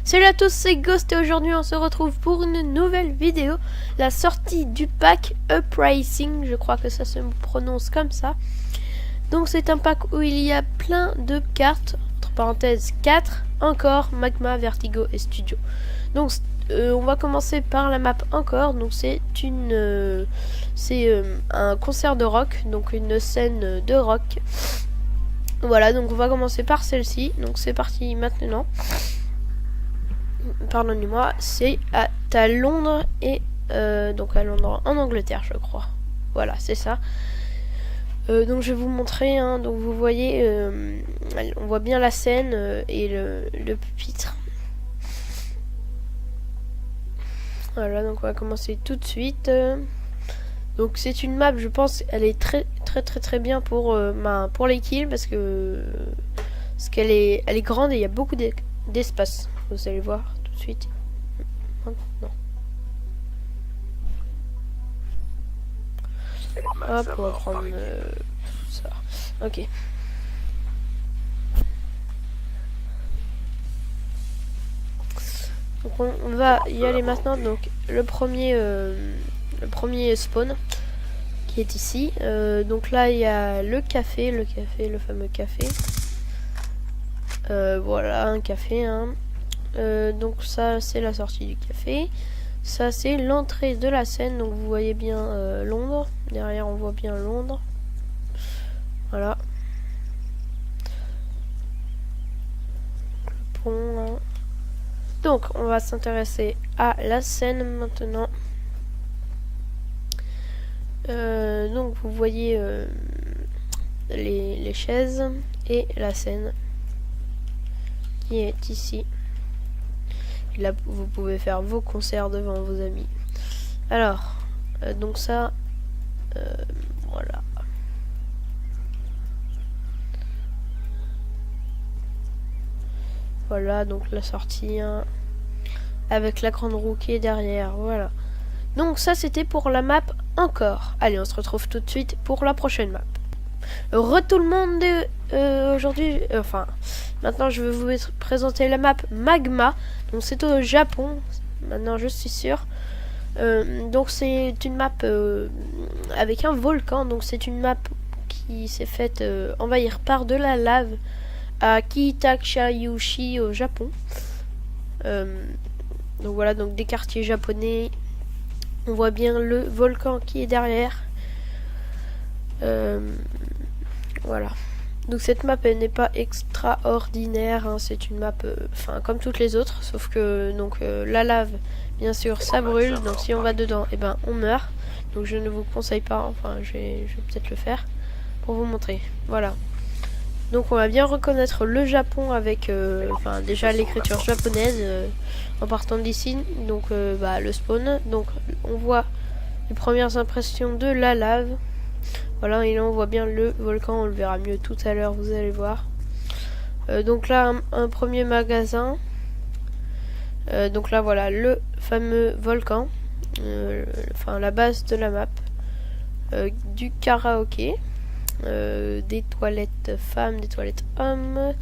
Salut à tous, c'est Ghost et aujourd'hui on se retrouve pour une nouvelle vidéo. La sortie du pack Uprising, je crois que ça se prononce comme ça. Donc c'est un pack où il y a plein de cartes, entre parenthèses 4, encore, Magma, Vertigo et Studio. Donc on va commencer par la map encore. Donc c'est un concert de rock, donc une scène de rock. Voilà, donc on va commencer par celle-ci. Donc c'est parti maintenant. Pardonnez-moi, c'est à Londres et donc à Londres en Angleterre, je crois. Voilà, c'est ça. Donc je vais vous montrer. Hein, donc vous voyez, on voit bien la scène et le pupitre. Voilà, donc on va commencer tout de suite. Donc c'est une map, je pense, elle est très bien pour les kills parce qu'elle est grande et il y a beaucoup d'espace. Vous allez voir tout de suite. Non. Hop, on va prendre ça. Ok. Donc on va y aller maintenant. Donc le premier spawn qui est ici. Donc là il y a le fameux café. Voilà, un café. Hein. Donc ça c'est la sortie du café. Ça c'est l'entrée de la scène. Donc vous voyez bien Londres. Derrière on voit bien Londres. Voilà. Le pont là. Donc on va s'intéresser à la scène maintenant. Donc vous voyez les chaises et la scène qui est ici. Et là vous pouvez faire vos concerts devant vos amis. Alors donc ça voilà. Voilà donc la sortie hein, avec la grande roue qui est derrière. Voilà. Donc ça c'était pour la map encore. Allez, on se retrouve tout de suite pour la prochaine map. Tout le monde aujourd'hui, maintenant je vais vous présenter la map Magma. Donc c'est au Japon, maintenant je suis sûr. Donc c'est une map avec un volcan. Donc c'est une map qui s'est faite envahir par de la lave à Kitakashayushi au Japon. Donc voilà, donc des quartiers japonais. On voit bien le volcan qui est derrière. Voilà. Donc cette map elle n'est pas extraordinaire. Hein. C'est une map comme toutes les autres. Sauf que donc la lave, bien sûr, ça brûle. Donc si on va dedans, et ben on meurt. Donc je ne vous conseille pas. Enfin je vais peut-être le faire pour vous montrer. Voilà. Donc on va bien reconnaître le Japon avec déjà l'écriture japonaise en partant d'ici. Donc le spawn. Donc on voit les premières impressions de la lave. Voilà, et là on voit bien le volcan, on le verra mieux tout à l'heure, vous allez voir. Donc là un premier magasin. Donc là voilà le fameux volcan. La base de la map. Du karaoké. Des toilettes femmes, des toilettes hommes.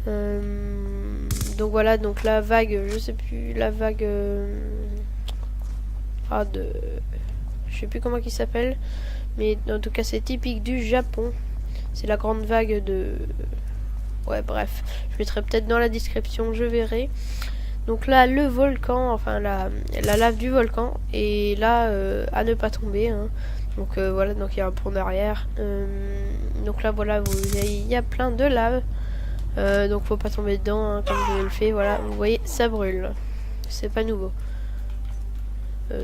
Donc voilà, donc la vague, je sais plus, la vague je sais plus comment il s'appelle, mais en tout cas c'est typique du Japon. C'est la grande vague de... Ouais bref, je mettrai peut-être dans la description, je verrai. Donc là le volcan, la lave du volcan, et là à ne pas tomber. Hein. Donc voilà, donc il y a un pont derrière. Donc là voilà, il y a plein de lave. Donc faut pas tomber dedans hein, comme je le fais. Voilà, vous voyez, ça brûle. C'est pas nouveau.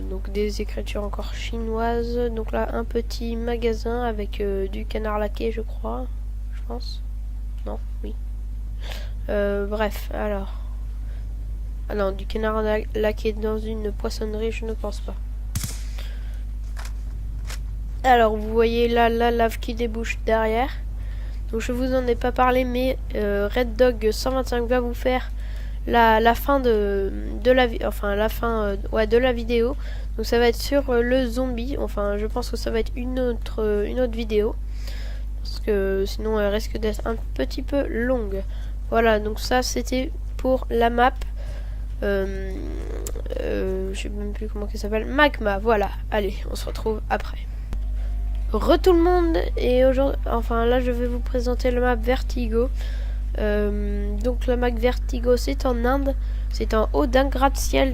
Donc des écritures encore chinoises. Donc là un petit magasin avec du canard laqué, je crois. Je pense. Non, oui. Bref, alors. Ah non, du canard laqué dans une poissonnerie, je ne pense pas. Alors vous voyez là la lave qui débouche derrière. Donc je vous en ai pas parlé, mais Red Dog 125 va vous faire la fin de la vidéo. Donc ça va être sur le zombie. Enfin je pense que ça va être une autre vidéo. Parce que sinon elle risque d'être un petit peu longue. Voilà, donc ça c'était pour la map. je sais même plus comment ça s'appelle. Magma, voilà. Allez, on se retrouve après. Tout le monde, et aujourd'hui, enfin là je vais vous présenter le map Vertigo. Donc la map Vertigo, c'est en Inde, c'est en haut d'un gratte-ciel,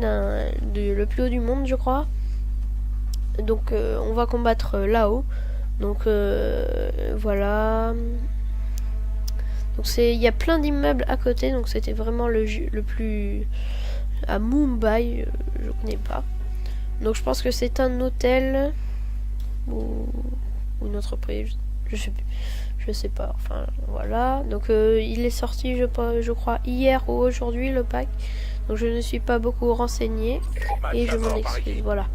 le plus haut du monde je crois. Donc on va combattre là-haut. Donc voilà. Donc il y a plein d'immeubles à côté, donc c'était vraiment le plus à Mumbai, je connais pas. Donc je pense que c'est un hôtel ou une entreprise, je sais pas, enfin voilà. Donc il est sorti je crois hier ou aujourd'hui le pack, donc je ne suis pas beaucoup renseigné et je m'en excuse. Voilà,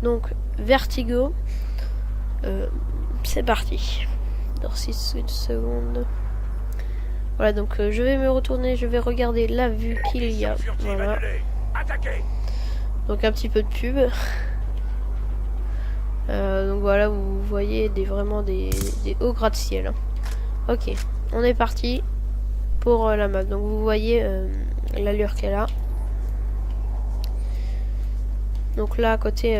donc Vertigo, c'est parti dans 6 secondes. Voilà, donc je vais me retourner, je vais regarder la vue qu'il y a. Voilà, donc un petit peu de pub. Donc voilà, vous voyez vraiment des hauts gratte-ciel. Hein. Ok, on est parti pour la map. Donc vous voyez l'allure qu'elle a. Donc là à côté,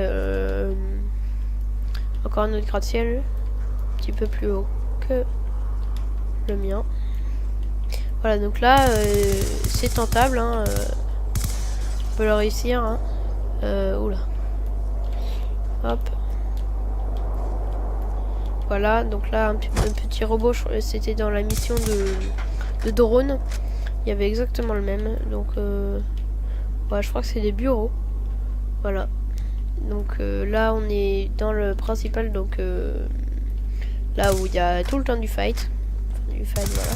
encore un autre gratte-ciel, un petit peu plus haut que le mien. Voilà, donc là c'est tentable. Hein, on peut le réussir. Hein. Oula. Hop. Voilà, donc là un petit robot, c'était dans la mission de drone. Il y avait exactement le même. Donc ouais, je crois que c'est des bureaux. Voilà. Donc là on est dans le principal, donc là où il y a tout le temps du fight. Voilà.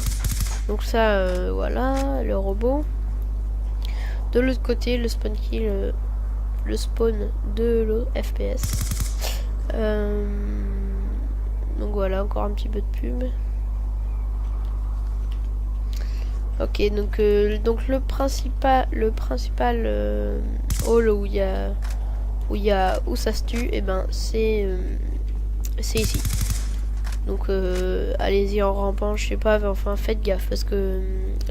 Donc ça voilà, le robot. De l'autre côté, le spawn kill, le spawn de l'autre FPS. Donc voilà, encore un petit peu de pub. Ok, donc le principal hall où ça se tue, et ben c'est ici. Donc allez-y en rampant, je sais pas, enfin faites gaffe parce que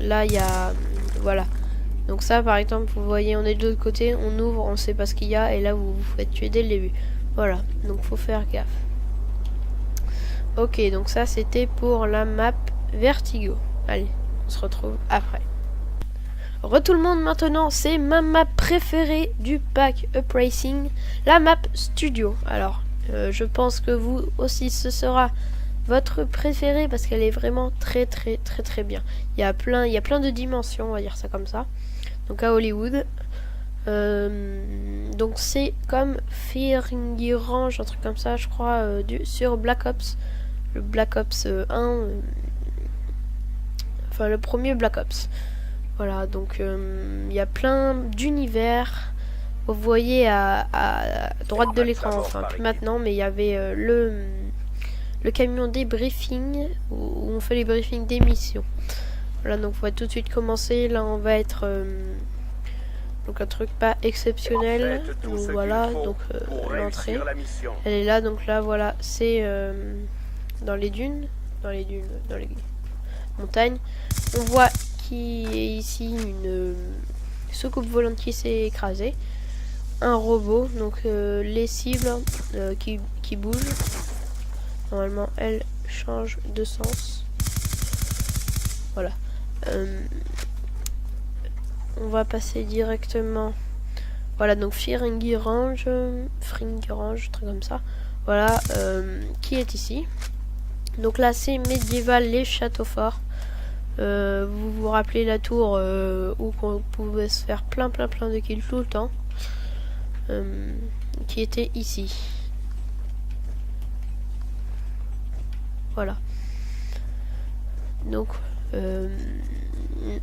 là il y a voilà. Donc ça par exemple, vous voyez, on est de l'autre côté, on ouvre, on sait pas ce qu'il y a et là vous vous faites tuer dès le début. Voilà, donc faut faire gaffe. Ok, donc ça c'était pour la map Vertigo. Allez, on se retrouve après. Tout le monde, maintenant c'est ma map préférée du pack Up Racing, la map Studio. Alors, je pense que vous aussi ce sera votre préférée parce qu'elle est vraiment très bien. Il y a plein de dimensions, on va dire ça comme ça. Donc à Hollywood. Donc c'est comme Firing Range, un truc comme ça, je crois, sur Black Ops. Le Black Ops 1, enfin le premier Black Ops. Voilà, donc il y a plein d'univers. Vous voyez à droite de l'écran, enfin plus maintenant, mais il y avait le camion des briefings où on fait les briefings des missions. Voilà, donc on va tout de suite commencer. Là on va être donc un truc pas exceptionnel. Donc voilà, donc l'entrée elle est là. Donc là voilà, c'est dans les dunes, dans les montagnes. On voit qu'il y a ici une soucoupe volante qui s'est écrasée, un robot, donc les cibles qui bougent. Normalement elles changent de sens. Voilà. On va passer directement. Voilà, donc Firing Range, truc comme ça. Voilà, qui est ici. Donc là c'est médiéval, les châteaux forts. Vous vous rappelez la tour où on pouvait se faire plein de kills tout le temps, qui était ici. Voilà. Donc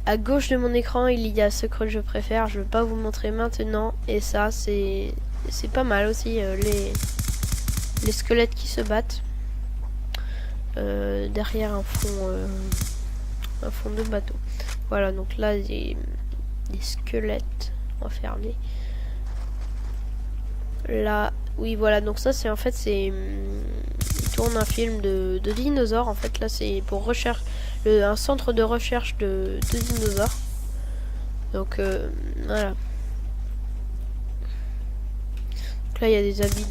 à gauche de mon écran il y a ce que je préfère. Je vais pas vous montrer maintenant. Et ça c'est pas mal aussi, les squelettes qui se battent derrière un fond de bateau. Voilà, donc là des squelettes enfermés. Là, oui, voilà, donc ça c'est en fait il tourne un film de dinosaures. En fait là c'est pour recherche, un centre de recherche de dinosaures. Donc voilà, là il y a des habits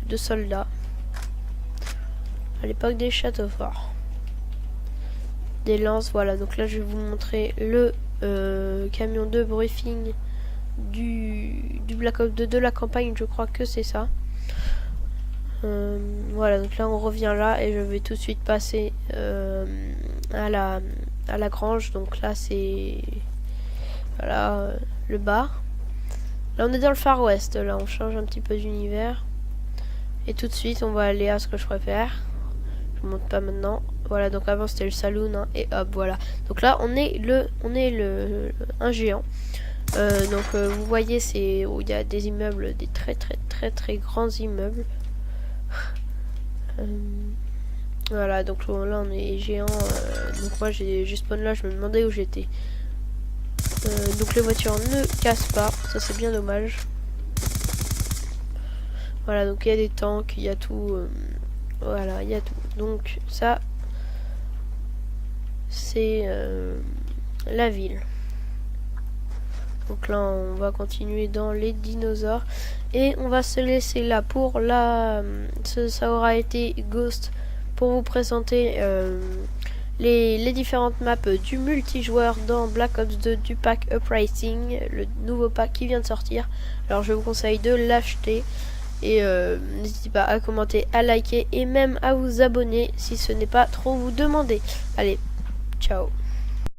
de soldats à l'époque des châteaux forts, des lances. Voilà, donc là je vais vous montrer le camion de briefing du Black Ops 2 de la campagne, je crois que c'est ça. Voilà, donc là on revient là et je vais tout de suite passer à la grange. Donc là c'est voilà le bar. Là on est dans le Far West, là on change un petit peu d'univers. Et tout de suite on va aller à ce que je préfère. Je vous montre pas maintenant. Voilà, donc avant c'était le saloon, hein, et hop voilà. Donc là on est un géant. Donc vous voyez c'est où il y a des immeubles, des très grands immeubles. Voilà, donc là on est géant. Donc moi j'ai spawn là, je me demandais où j'étais. Donc les voitures ne cassent pas, ça c'est bien dommage. Voilà, donc il y a des tanks, il y a tout. Voilà, il y a tout. Donc ça c'est la ville. Donc là on va continuer dans les dinosaures et on va se laisser là pour la ça aura été Ghost pour vous présenter les différentes maps du multijoueur dans Black Ops 2 du pack Uprising, le nouveau pack qui vient de sortir. Alors je vous conseille de l'acheter et n'hésitez pas à commenter, à liker et même à vous abonner si ce n'est pas trop vous demander. Allez, ciao.